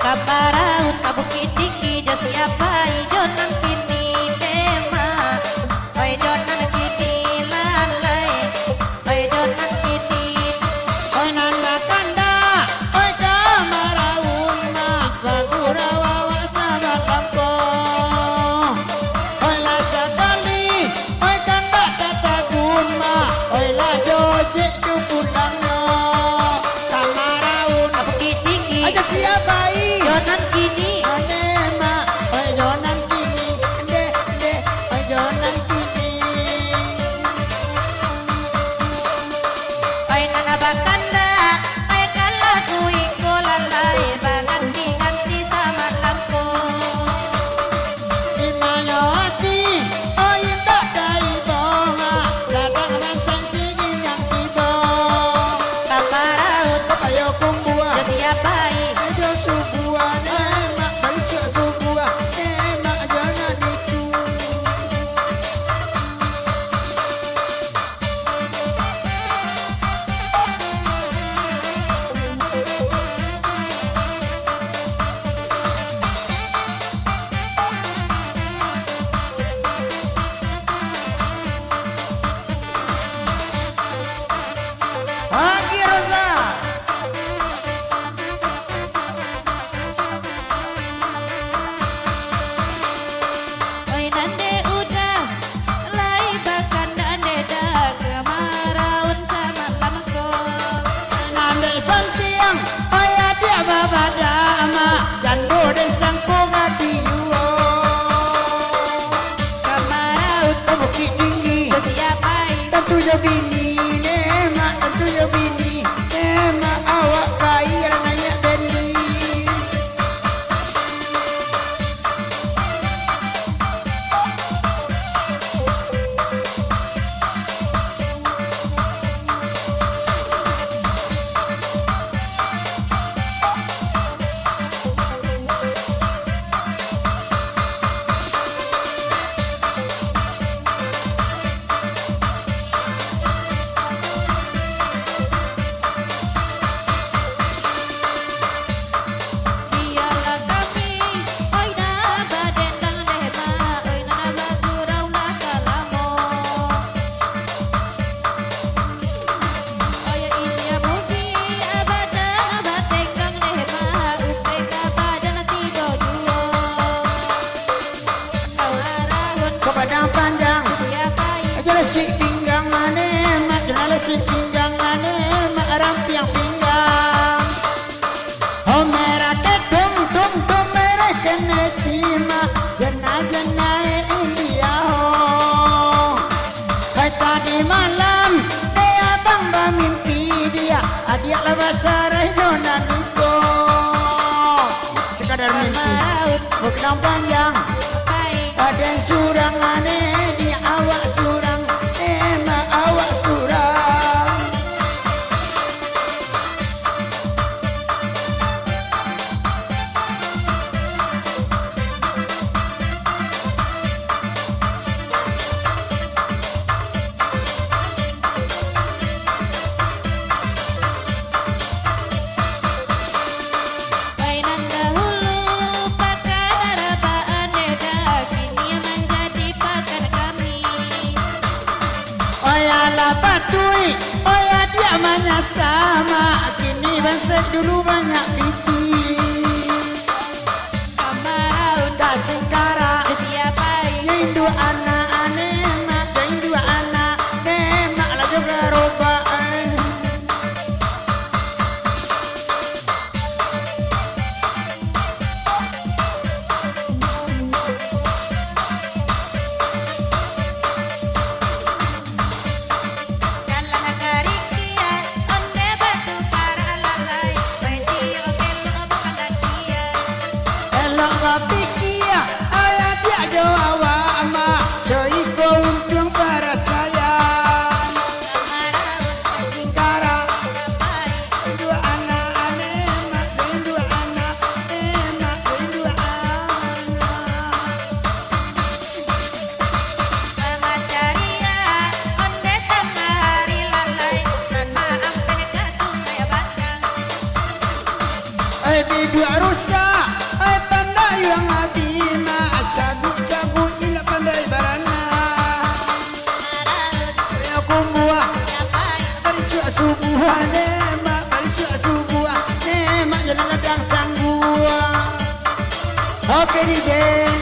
Kaparaut ka bukit tinggi jas siapa ijo nang kini dema oi jo nang kini lalai oi jo nang kini oi nanda kanda oi kamaraun ma bagurawa wasaba lampo oi la sakali oi kanda tatagun ma oi la joje jupulangno kamaraun ka bukit tinggi aja siapa jo nang kini anema oi jonan kini de oi jonan kini oi nana bakanda oi kala kui ko lalai banganti ganti sama lampu imayati oi ndak dai bonga sadang nan sang sigi yang tiba kaparaut ayo kumbua jas siapa ayo subua nema barisu subua nema jonan itu Pagi Rosa oi nande udah lai bakanda neda kamaraun sama lamko nande santiang aya dia babada ama jando den sangko ngadiuo kamaraut bukit tinggi jas siapa tentu jo bini nema tentu jo bini nema awak kai ranaya beni dialah kami oi na badendang dehma oi na bagurau na kalamo oi inya bugi abadang abategang dehma upe kabadan tido juo kawarahun kepadang panjang siapa aja si pinggang nema jenala si pinggang nema rampiang pinggang oh merah ketum tum tum merah kenetima jena jena India ho kai tadi malam dia bang mimpi dia adia lah bacara jonan itu sekadar mimpi kamaraut kepadang panjang baik ada yang surang aneh di awak surang emang awak surang oi nan dahulu pakan arabaan neda kini menjadi pakan kami oya lah batui oya dia manya sama kini bangsa dulu banyak pipi kamaraut dah singkara siapa Indu anak aneh mak Indu anak nemak lah juga robaan Kala nagarikia onde batu kara lalai oi DJ